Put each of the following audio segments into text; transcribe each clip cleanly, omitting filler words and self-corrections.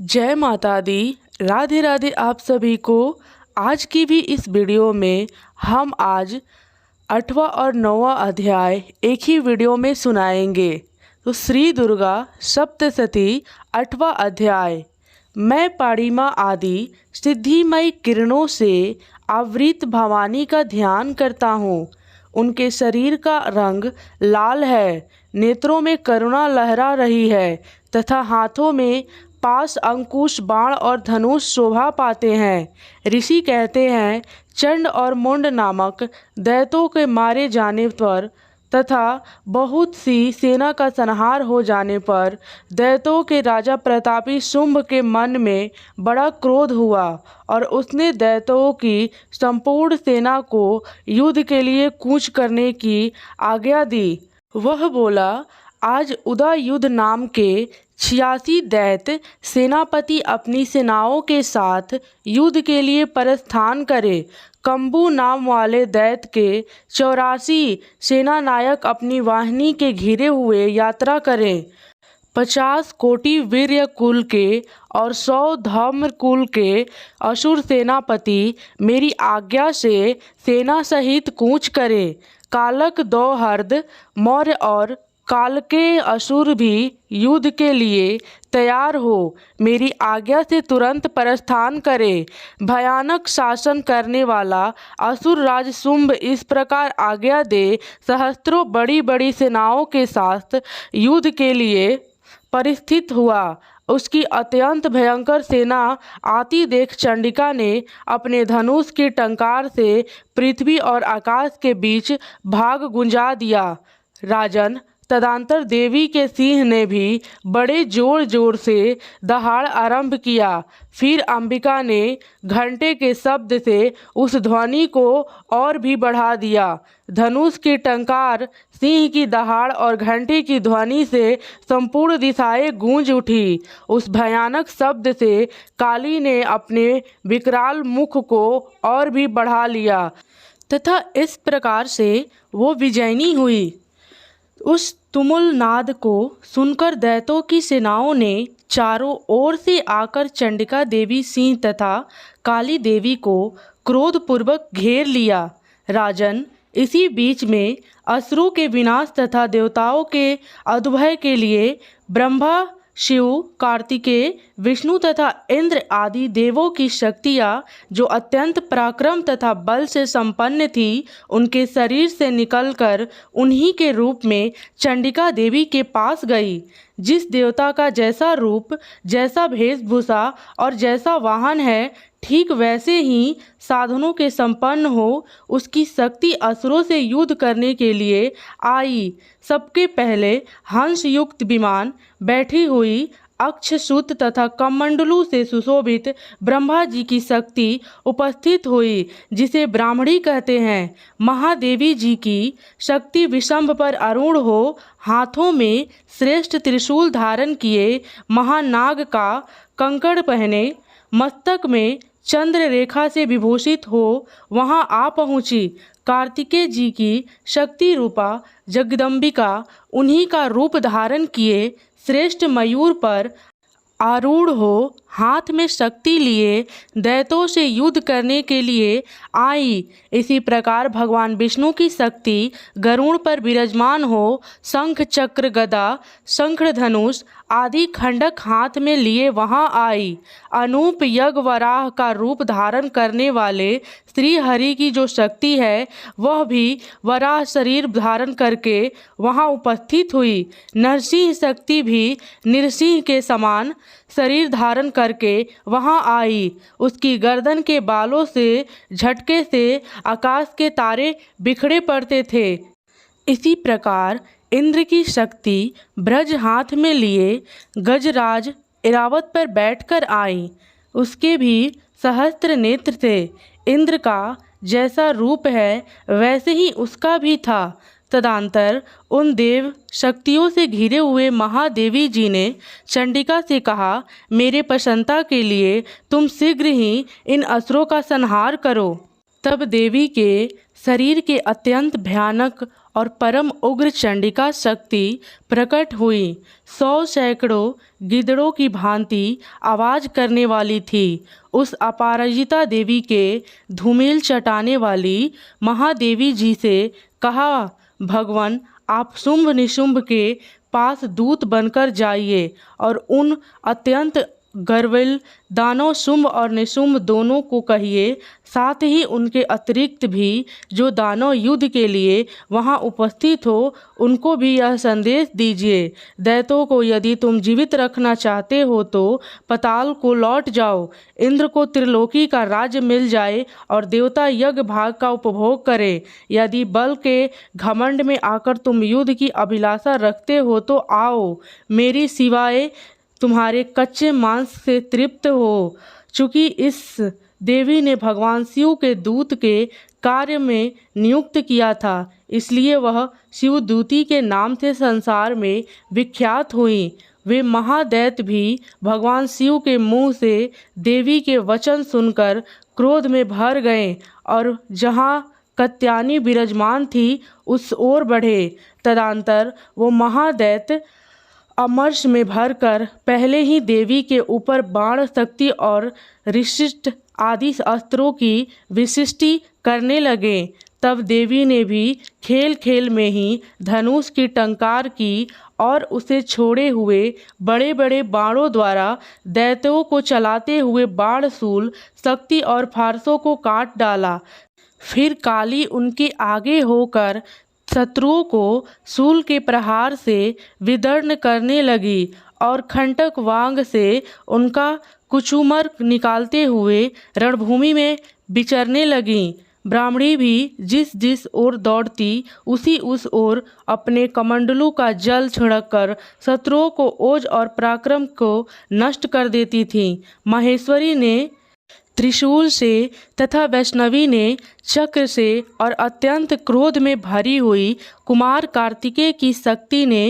जय माता दी। राधे राधे आप सभी को। आज की भी इस वीडियो में हम आज 8वां और 9वां अध्याय एक ही वीडियो में सुनाएंगे। तो श्री दुर्गा सप्तशती 8वां अध्याय। मैं पाड़िमा आदि सिद्धिमयी किरणों से आवृत भवानी का ध्यान करता हूँ। उनके शरीर का रंग लाल है, नेत्रों में करुणा लहरा रही है तथा हाथों में पास अंकुश बाण और धनुष शोभा पाते हैं। ऋषि कहते हैं, चंड और मुंड नामक दैत्यों के मारे जाने पर तथा बहुत सी सेना का संहार हो जाने पर दैत्यों के राजा प्रतापी शुंभ के मन में बड़ा क्रोध हुआ और उसने दैत्यों की संपूर्ण सेना को युद्ध के लिए कूच करने की आज्ञा दी। वह बोला, आज उदा युद्ध नाम के 86 दैत्य सेनापति अपनी सेनाओं के साथ युद्ध के लिए प्रस्थान करे। कंबू नाम वाले दैत्य के 84 सेनानायक अपनी वाहिनी के घिरे हुए यात्रा करें। 50 कोटि वीर्य कुल के और 100 धर्म कुल के असुर सेनापति मेरी आज्ञा से सेना सहित कूच करें। कालक दोहर्द मौर्य और काल के असुर भी युद्ध के लिए तैयार हो मेरी आज्ञा से तुरंत प्रस्थान करे। भयानक शासन करने वाला असुर राज शुंभ इस प्रकार आज्ञा दे सहस्त्रों बड़ी बड़ी सेनाओं के साथ युद्ध के लिए परिस्थित हुआ। उसकी अत्यंत भयंकर सेना आती देख चंडिका ने अपने धनुष की टंकार से पृथ्वी और आकाश के बीच भाग गुंजा दिया। राजन, तदंतर देवी के सिंह ने भी बड़े जोर जोर से दहाड़ आरंभ किया। फिर अंबिका ने घंटे के शब्द से उस ध्वनि को और भी बढ़ा दिया। धनुष की टंकार, सिंह की दहाड़ और घंटे की ध्वनि से संपूर्ण दिशाएं गूंज उठी। उस भयानक शब्द से काली ने अपने विकराल मुख को और भी बढ़ा लिया तथा इस प्रकार से वो विजयनी हुई। उस तुमुल नाद को सुनकर दैत्यों की सेनाओं ने चारों ओर से आकर चंडिका देवी सिंह तथा काली देवी को क्रोधपूर्वक घेर लिया। राजन, इसी बीच में असुरों के विनाश तथा देवताओं के अभय के लिए ब्रह्मा, शिव, कार्तिकेय, विष्णु तथा इंद्र आदि देवों की शक्तियाँ जो अत्यंत पराक्रम तथा बल से संपन्न थी, उनके शरीर से निकलकर उन्हीं के रूप में चंडिका देवी के पास गई। जिस देवता का जैसा रूप, जैसा वेशभूषा और जैसा वाहन है, ठीक वैसे ही साधनों के संपन्न हो उसकी शक्ति असुरों से युद्ध करने के लिए आई। सबके पहले हंस युक्त विमान बैठी हुई अक्षसूत तथा कमंडलू से सुशोभित ब्रह्मा जी की शक्ति उपस्थित हुई, जिसे ब्राह्मणी कहते हैं। महादेवी जी की शक्ति विशंभ पर अरूढ़ हो, हाथों में श्रेष्ठ त्रिशूल धारण किए, महानाग का कंकड़ पहने, मस्तक में चंद्र रेखा से विभूषित हो वहां आ पहुंची। कार्तिकेय जी की शक्ति रूपा जगदम्बिका उन्हीं का रूप धारण किए श्रेष्ठ मयूर पर आरूढ़ हो, हाथ में शक्ति लिए दैत्यों से युद्ध करने के लिए आई। इसी प्रकार भगवान विष्णु की शक्ति गरुड़ पर विराजमान हो, शंख चक्र गदा शंख धनुष आदि खंडक हाथ में लिए वहां आई। अनूप यज्ञ वराह का रूप धारण करने वाले श्री हरि की जो शक्ति है, वह भी वराह शरीर धारण करके वहां उपस्थित हुई। नरसिंह शक्ति भी नृसिंह के समान शरीर धारण करके वहां आई। उसकी गर्दन के बालों से झटके से आकाश के तारे बिखरे पड़ते थे। इसी प्रकार इंद्र की शक्ति ब्रज हाथ में लिए गजराज ऐरावत पर बैठकर आई। उसके भी सहस्त्र नेत्र थे। इंद्र का जैसा रूप है वैसे ही उसका भी था। तदंतर उन देव शक्तियों से घिरे हुए महादेवी जी ने चंडिका से कहा, मेरे प्रसन्नता के लिए तुम शीघ्र ही इन असुरों का संहार करो। तब देवी के शरीर के अत्यंत भयानक और परम उग्र चंडिका शक्ति प्रकट हुई। 100 सैकड़ों गिद्धड़ों की भांति आवाज करने वाली थी। उस अपराजिता देवी के धूमिल चटाने वाली महादेवी जी से कहा, भगवान आप शुंभ निशुंभ के पास दूत बनकर जाइए और उन अत्यंत गर्विल दानव शुंभ और निशुंभ दोनों को कहिए, साथ ही उनके अतिरिक्त भी जो दानव युद्ध के लिए वहां उपस्थित हो उनको भी यह संदेश दीजिए, दैत्यों को यदि तुम जीवित रखना चाहते हो तो पाताल को लौट जाओ, इंद्र को त्रिलोकी का राज्य मिल जाए और देवता यज्ञ भाग का उपभोग करें। यदि बल के घमंड में आकर तुम युद्ध की अभिलाषा रखते हो तो आओ, मेरी सिवाय तुम्हारे कच्चे मांस से तृप्त हो। चूँकि इस देवी ने भगवान शिव के दूत के कार्य में नियुक्त किया था, इसलिए वह शिवदूती के नाम से संसार में विख्यात हुई। वे महादैत्य भी भगवान शिव के मुंह से देवी के वचन सुनकर क्रोध में भर गए और जहाँ कात्यायनी विराजमान थी उस ओर बढ़े। तदंतर वो महादैत्य अमर्ष में भरकर पहले ही देवी के ऊपर बाण शक्ति और विशिष्ट आदि अस्त्रों की विशिष्टि करने लगे। तब देवी ने भी खेल खेल में ही धनुष की टंकार की और उसे छोड़े हुए बड़े बड़े बाणों द्वारा दैत्यों को चलाते हुए बाण शूल शक्ति और फारसों को काट डाला। फिर काली उनके आगे होकर शत्रुओं को शूल के प्रहार से विदर्न करने लगी और खंडक वांग से उनका कुचुमर निकालते हुए रणभूमि में विचरने लगीं। ब्राह्मणी भी जिस जिस ओर दौड़ती उस ओर अपने कमंडलू का जल छिड़ककर शत्रुओं को ओज और पराक्रम को नष्ट कर देती थीं। माहेश्वरी ने त्रिशूल से तथा वैष्णवी ने चक्र से और अत्यंत क्रोध में भरी हुई कुमार कार्तिकेय की शक्ति ने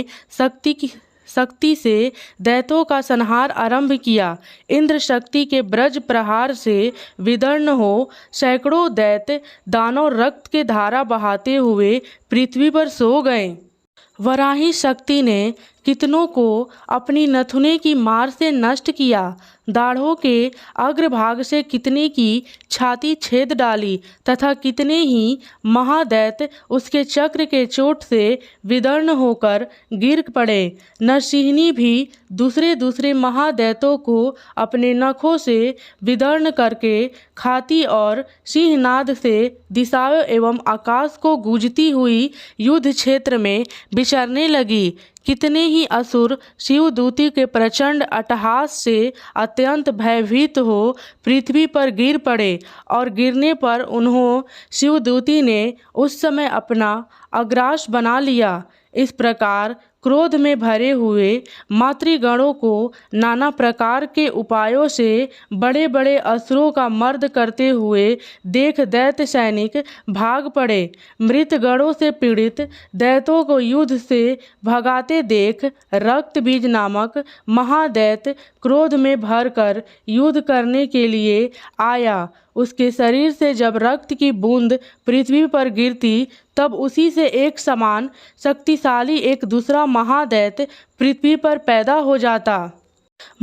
शक्ति से दैत्यों का संहार आरंभ किया। इंद्र शक्ति के ब्रज प्रहार से विदर्न हो सैकड़ों दैत्य दानव रक्त के धारा बहाते हुए पृथ्वी पर सो गए। वराही शक्ति ने कितनों को अपनी नथुने की मार से नष्ट किया। दाढ़ों के अग्रभाग से कितने की छाती छेद डाली तथा कितने ही महादैत्य उसके चक्र के चोट से विदर्न होकर गिर पड़े। नरसिंहिनी भी दूसरे महादैत्यों को अपने नखों से विदर्न करके खाती और सिंहनाद से दिशाओं एवं आकाश को गूंजती हुई युद्ध क्षेत्र में विचरने लगी। कितने ही असुर शिवदूती के प्रचंड अट्टहास से अत्यंत भयभीत हो पृथ्वी पर गिर पड़े और गिरने पर उन्हों शिवदूती ने उस समय अपना अग्रास बना लिया। इस प्रकार क्रोध में भरे हुए मातृगणों को नाना प्रकार के उपायों से बड़े बड़े असुरों का मर्द करते हुए देख दैत्य सैनिक भाग पड़े। मृत गणों से पीड़ित दैत्यों को युद्ध से भगाते देख रक्तबीज नामक महादैत्य क्रोध में भरकर युद्ध करने के लिए आया। उसके शरीर से जब रक्त की बूंद पृथ्वी पर गिरती तब उसी से एक समान शक्तिशाली एक दूसरा महादैत्य पृथ्वी पर पैदा हो जाता।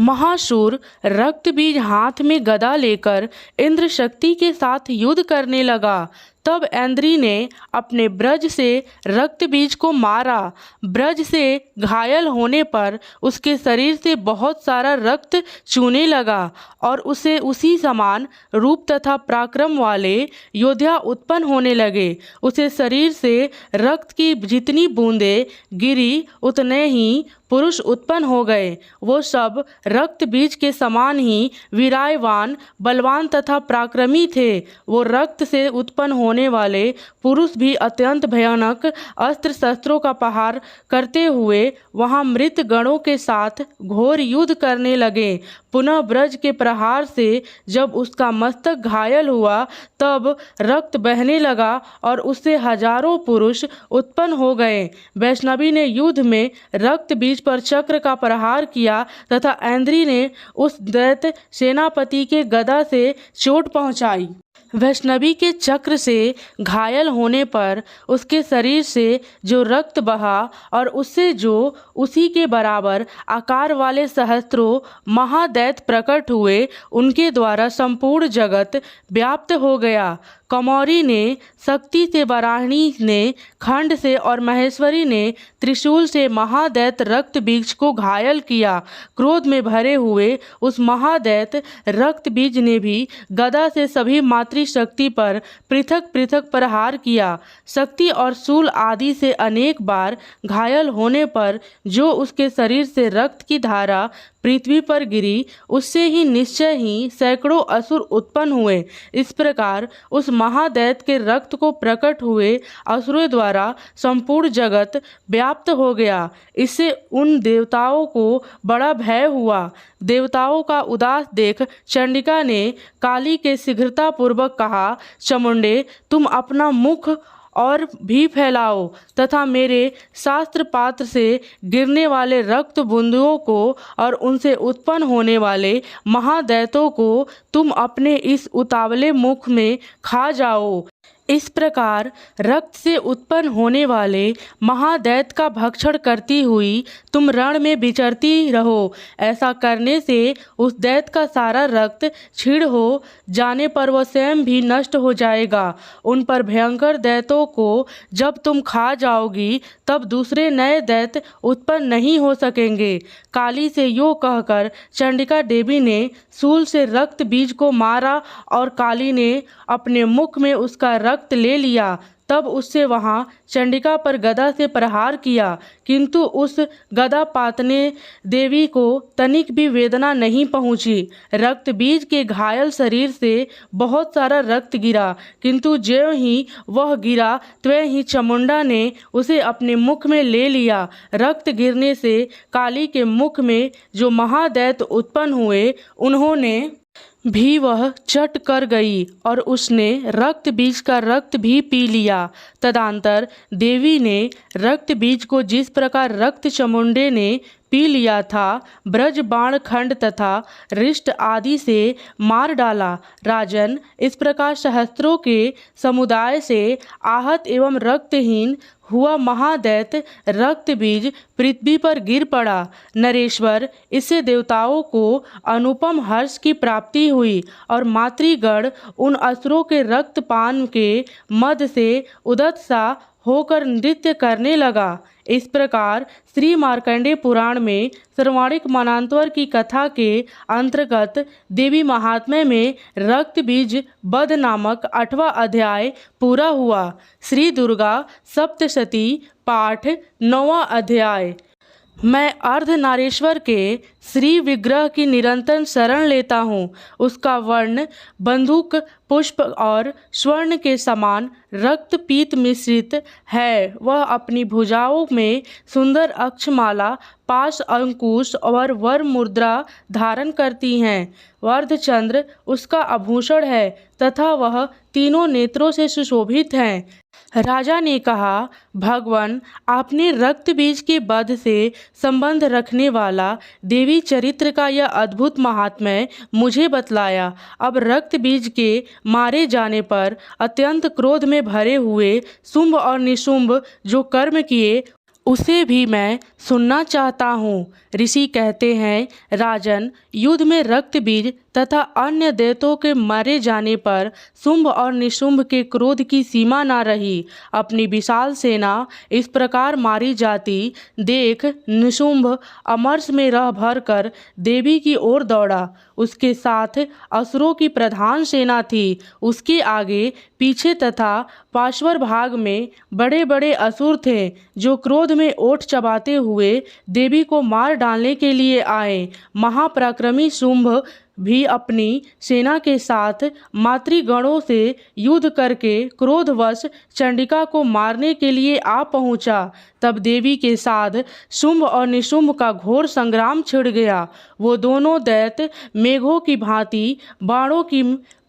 महाशूर रक्तबीज हाथ में गदा लेकर इंद्र शक्ति के साथ युद्ध करने लगा। तब ऐन्द्री ने अपने ब्रज से रक्तबीज को मारा। ब्रज से घायल होने पर उसके शरीर से बहुत सारा रक्त चूने लगा और उसे उसी समान रूप तथा पराक्रम वाले योद्धा उत्पन्न होने लगे। उसे शरीर से रक्त की जितनी बूंदें गिरी उतने ही पुरुष उत्पन्न हो गए। वो सब रक्त बीज के समान ही वीरायवान, बलवान तथा पराक्रमी थे। वो रक्त से उत्पन्न होने वाले पुरुष भी अत्यंत भयानक अस्त्र शस्त्रों का प्रहार करते हुए वहां मृत गणों के साथ घोर युद्ध करने लगे। पुनः ब्रज के प्रहार से जब उसका मस्तक घायल हुआ तब रक्त बहने लगा और उससे हजारों पुरुष उत्पन्न हो गए। वैष्णवी ने युद्ध में रक्त बीज पर चक्र का प्रहार किया तथा ऐन्द्री ने उस दैत्य सेनापति के गदा से चोट पहुंचाई। वैष्णवी के चक्र से घायल होने पर उसके शरीर से जो रक्त बहा और उससे जो उसी के बराबर आकार वाले सहस्त्रों महादैत्य प्रकट हुए, उनके द्वारा संपूर्ण जगत व्याप्त हो गया। कमौरी ने शक्ति से, वराहिणी ने खंड से और महेश्वरी ने त्रिशूल से महादैत्य रक्त बीज को घायल किया। क्रोध में भरे हुए उस महादैत्य रक्त बीज ने भी गदा से सभी मातृशक्ति पर पृथक पृथक प्रहार किया। शक्ति और शूल आदि से अनेक बार घायल होने पर जो उसके शरीर से रक्त की धारा पृथ्वी पर गिरी, उससे ही निश्चय ही सैकड़ों असुर उत्पन्न हुए। इस प्रकार उस महादैत्य के रक्त को प्रकट हुए असुरों द्वारा संपूर्ण जगत व्याप्त हो गया। इससे उन देवताओं को बड़ा भय हुआ। देवताओं का उदास देख चंडिका ने काली के शीघ्रतापूर्वक कहा, चामुंडे, तुम अपना मुख और भी फैलाओ तथा मेरे शास्त्र पात्र से गिरने वाले रक्त बूंदों को और उनसे उत्पन्न होने वाले महादैत्यों को तुम अपने इस उतावले मुख में खा जाओ। इस प्रकार रक्त से उत्पन्न होने वाले महादैत्य का भक्षण करती हुई तुम रण में विचरती रहो। ऐसा करने से उस दैत्य का सारा रक्त क्षीण हो जाने पर वह स्वयं भी नष्ट हो जाएगा। उन पर भयंकर दैत्यों को जब तुम खा जाओगी तब दूसरे नए दैत्य उत्पन्न नहीं हो सकेंगे। काली से यो कहकर चंडिका देवी ने शूल से रक्त बीज को मारा और काली ने अपने मुख में उसका रक्त ले लिया। तब उससे वहां चंडिका पर गदा से प्रहार किया, किंतु उस गदा पातने देवी को तनिक भी वेदना नहीं पहुंची। रक्त बीज के घायल शरीर से बहुत सारा रक्त गिरा, किंतु ज्यों ही वह गिरा त्यों ही चामुंडा ने उसे अपने मुख में ले लिया। रक्त गिरने से काली के मुख में जो महादैत्य उत्पन्न हुए, उन्होंने भी वह चट कर गई और उसने रक्त बीज का रक्त भी पी लिया। तदंतर देवी ने रक्त बीज को जिस प्रकार रक्त चामुंडे ने पी लिया था, ब्रज बाण खंड तथा रिष्ट आदि से मार डाला। राजन, इस प्रकार सहस्त्रों के समुदाय से आहत एवं रक्तहीन हुआ महादैत्य रक्त बीज पृथ्वी पर गिर पड़ा। नरेश्वर, इससे देवताओं को अनुपम हर्ष की प्राप्ति हुई और मातृगण उन असुरों के रक्तपान के मद से उदत सा होकर नृत्य करने लगा। इस प्रकार श्री मार्कंडेय पुराण में सर्वाणिक मन्वंतर की कथा के अंतर्गत देवी महात्म्य में रक्त बीज वध नामक 8वां अध्याय पूरा हुआ। श्री दुर्गा सप्तशती पाठ 9वां अध्याय। मैं अर्धनारीश्वर के श्री विग्रह की निरंतर शरण लेता हूँ। उसका वर्ण बंदूक पुष्प और स्वर्ण के समान रक्त पीत मिश्रित है। वह अपनी भुजाओं में सुंदर अक्षमाला, पाश, अंकुश और वर मुद्रा धारण करती हैं। वर्धचंद्र उसका आभूषण है तथा वह तीनों नेत्रों से सुशोभित हैं। राजा ने कहा, भगवान, आपने रक्त बीज के वध से संबंध रखने वाला देवी चरित्र का यह अद्भुत महात्म्य मुझे बतलाया। अब रक्त बीज के मारे जाने पर अत्यंत क्रोध में भरे हुए शुंभ और निशुंभ जो कर्म किए, उसे भी मैं सुनना चाहता हूँ। ऋषि कहते हैं, राजन, युद्ध में रक्त बीज तथा अन्य दैत्यों के मारे जाने पर शुंभ और निशुंभ के क्रोध की सीमा न रही। अपनी विशाल सेना इस प्रकार मारी जाती देख निशुंभ अमर्ष में रह भर कर देवी की ओर दौड़ा। उसके साथ असुरों की प्रधान सेना थी। उसके आगे पीछे तथा पार्श्वर भाग में बड़े बड़े असुर थे, जो क्रोध में ओठ चबाते हुए देवी को मार डालने के लिए आए। महापराक्रमी शुंभ भी अपनी सेना के साथ मातृगणों से युद्ध करके क्रोधवश चंडिका को मारने के लिए आ पहुंचा। तब देवी के साथ शुंभ और निशुंभ का घोर संग्राम छिड़ गया। वो दोनों दैत्य मेघों की भांति बाणों की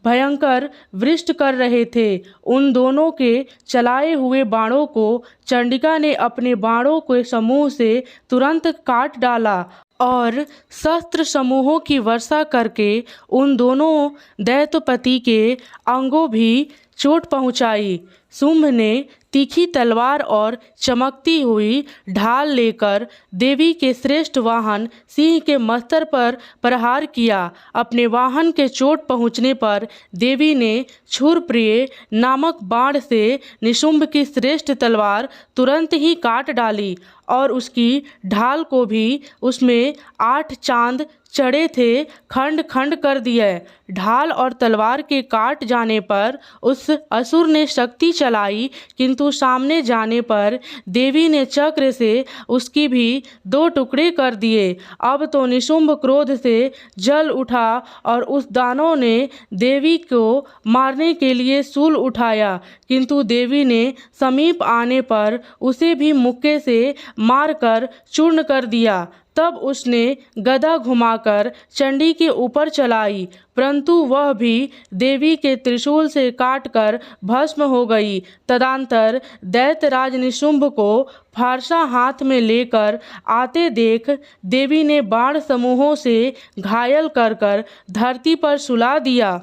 भयंकर वृष्टि कर रहे थे। उन दोनों के चलाए हुए बाणों को चंडिका ने अपने बाणों के समूह से तुरंत काट डाला और शस्त्र समूहों की वर्षा करके उन दोनों दैत्यपति के अंगों भी चोट पहुंचाई। शुंभ ने तीखी तलवार और चमकती हुई ढाल लेकर देवी के श्रेष्ठ वाहन सिंह के मस्तक पर प्रहार किया। अपने वाहन के चोट पहुँचने पर देवी ने क्षुरप्रिय नामक बाण से निशुंभ की श्रेष्ठ तलवार तुरंत ही काट डाली और उसकी ढाल को भी उसमें 8 चांद चढ़े थे खंड खंड कर दिए। ढाल और तलवार के काट जाने पर उस असुर ने शक्ति चलाई, किंतु सामने जाने पर देवी ने चक्र से उसकी भी 2 टुकड़े कर दिए। अब तो निशुंभ क्रोध से जल उठा और उस दानव ने देवी को मारने के लिए शूल उठाया, किंतु देवी ने समीप आने पर उसे भी मुक्के से मारकर चूर्ण कर दिया। तब उसने गदा घुमाकर चंडी के ऊपर चलाई, परंतु वह भी देवी के त्रिशूल से काटकर भस्म हो गई। तदंतर दैत्यराज निशुंभ को फारसा हाथ में लेकर आते देख देवी ने बाण समूहों से घायल कर धरती पर सुला दिया।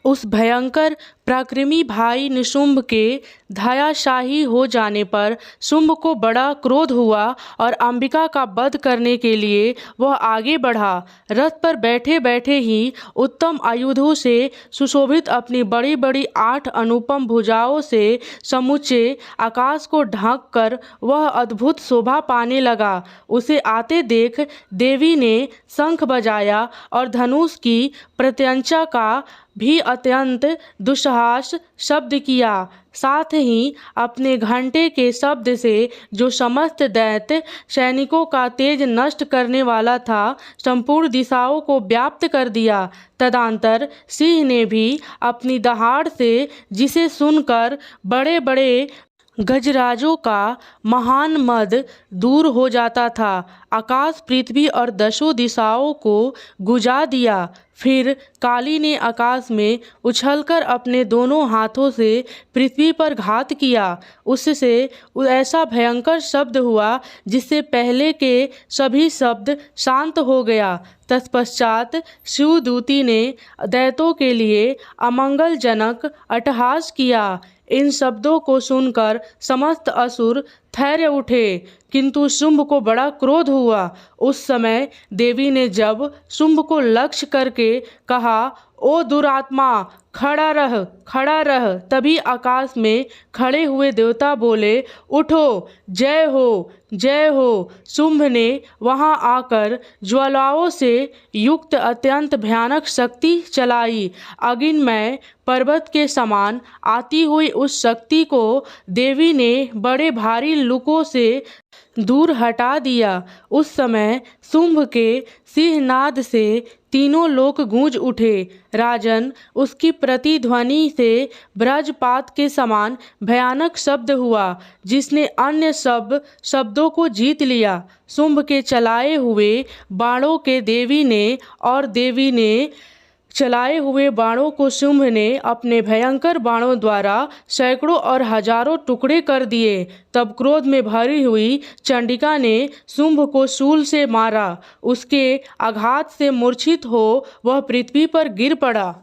उस भयंकर पराक्रमी भाई निशुंभ के धराशायी हो जाने पर शुंभ को बड़ा क्रोध हुआ और अंबिका का वध करने के लिए वह आगे बढ़ा। रथ पर बैठे बैठे ही उत्तम आयुधों से सुशोभित अपनी बड़ी बड़ी 8 अनुपम भुजाओं से समूचे आकाश को ढक कर वह अद्भुत शोभा पाने लगा। उसे आते देख देवी ने शंख बजाया और धनुष की प्रत्यंचा का भी अत्यंत दुस्साहस शब्द किया। साथ ही अपने घंटे के शब्द से जो समस्त दैत्य सैनिकों का तेज नष्ट करने वाला था, संपूर्ण दिशाओं को व्याप्त कर दिया। तदंतर सिंह ने भी अपनी दहाड़ से, जिसे सुनकर बड़े बड़े गजराजों का महान मद दूर हो जाता था, आकाश पृथ्वी और 10 दिशाओं को गुजा दिया। फिर काली ने आकाश में उछलकर अपने दोनों हाथों से पृथ्वी पर घात किया। उससे ऐसा भयंकर शब्द हुआ जिससे पहले के सभी शब्द शांत हो गया। तत्पश्चात शिवदूती ने दैत्यों के लिए अमंगलजनक अट्टहास किया। इन शब्दों को सुनकर समस्त असुर ठहर उठे, किंतु शुंभ को बड़ा क्रोध हुआ। उस समय देवी ने जब शुंभ को लक्ष्य करके कहा, ओ दुरात्मा, खड़ा रह, खड़ा रह। तभी आकाश में खड़े हुए देवता बोले, उठो, जय हो, जय हो। शुंभ ने वहां आकर ज्वालाओं से युक्त अत्यंत भयानक शक्ति चलाई। अग्निमय पर्वत के समान आती हुई उस शक्ति को देवी ने बड़े भारी लुकों से दूर हटा दिया। उस समय शुंभ के सिंहनाद से तीनों लोक गूंज उठे। राजन, उसकी प्रतिध्वनि से वज्रपात के समान भयानक शब्द हुआ, जिसने अन्य सब शब्दों को जीत लिया। शुंभ के चलाए हुए बाणों के देवी ने चलाए हुए बाणों को शुंभ ने अपने भयंकर बाणों द्वारा सैकड़ों और हजारों टुकड़े कर दिए। तब क्रोध में भरी हुई चंडिका ने शुंभ को शूल से मारा। उसके आघात से मूर्छित हो वह पृथ्वी पर गिर पड़ा।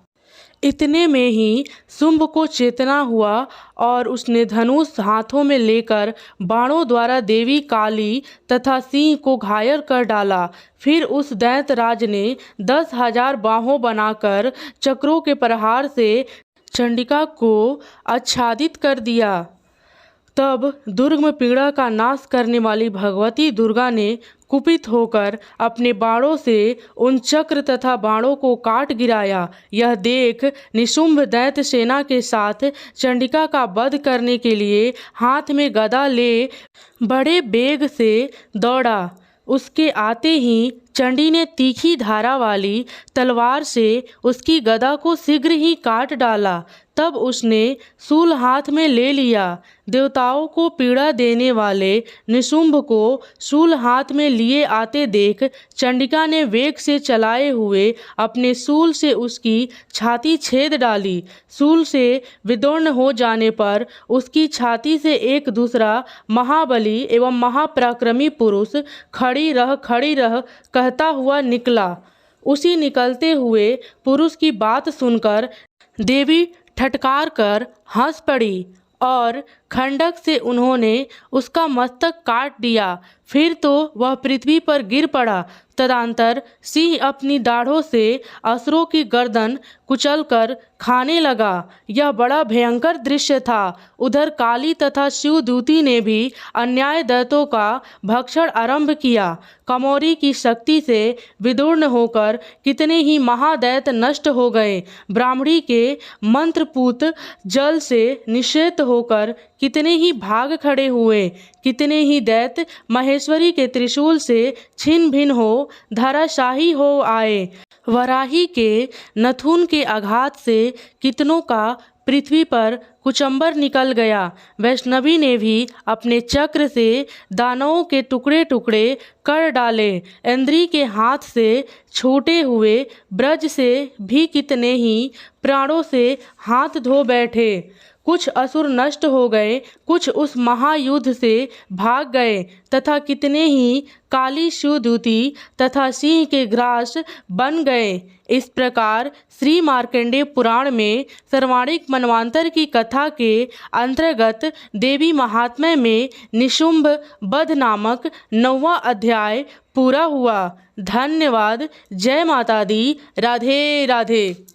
इतने में ही शुंभ को चेतना हुआ और उसने धनुष हाथों में लेकर बाणों द्वारा देवी काली तथा सिंह को घायल कर डाला। फिर उस दैत्यराज ने 10,000 बाहों बनाकर चक्रों के प्रहार से चंडिका को आच्छादित कर दिया। तब दुर्गम पीड़ा का नाश करने वाली भगवती दुर्गा ने कुपित होकर अपने बाणों से उन चक्र तथा बाणों को काट गिराया। यह देख निशुंभ दैत्य सेना के साथ चंडिका का वध करने के लिए हाथ में गदा ले बड़े वेग से दौड़ा। उसके आते ही चंडी ने तीखी धारा वाली तलवार से उसकी गदा को शीघ्र ही काट डाला। तब उसने शूल हाथ में ले लिया। देवताओं को पीड़ा देने वाले निशुंभ को शूल हाथ में लिए आते देख चंडिका ने वेग से चलाए हुए अपने शूल से उसकी छाती छेद डाली। शूल से विदीर्ण हो जाने पर उसकी छाती से एक दूसरा महाबली एवं महापराक्रमी पुरुष खड़ी रह कहता हुआ निकला। उसी निकलते हुए पुरुष की बात सुनकर देवी ठटकार कर हंस पड़ी और खंडक से उन्होंने उसका मस्तक काट दिया। फिर तो वह पृथ्वी पर गिर पड़ा। तदंतर सिंह अपनी दाढ़ों से असुरों की गर्दन कुचलकर खाने लगा। यह बड़ा भयंकर दृश्य था। उधर काली तथा शिवदूती ने भी अन्याय दैत्यों का भक्षण आरंभ किया। कमौरी की शक्ति से विदीर्ण होकर कितने ही महादैत्य नष्ट हो गए। ब्राह्मणी के मंत्रपूत जल से निषेध होकर कितने ही भाग खड़े हुए। कितने ही दैत्य महेश्वरी के त्रिशूल से छिन्न भिन्न हो धराशायी हो आए। वराही के नथुन के आघात से कितनों का पृथ्वी पर कुचंबर निकल गया। वैष्णवी ने भी अपने चक्र से दानवों के टुकड़े टुकड़े कर डाले। इंद्री के हाथ से छूटे हुए ब्रज से भी कितने ही प्राणों से हाथ धो बैठे। कुछ असुर नष्ट हो गए, कुछ उस महायुद्ध से भाग गए तथा कितने ही काली शिवदूती तथा सिंह के ग्रास बन गए। इस प्रकार श्री मार्कंडेय पुराण में सर्वाणिक मनवांतर की कथा के अंतर्गत देवी महात्म्य में निशुंभ वध नामक 9वां अध्याय पूरा हुआ। धन्यवाद। जय माता दी। राधे राधे।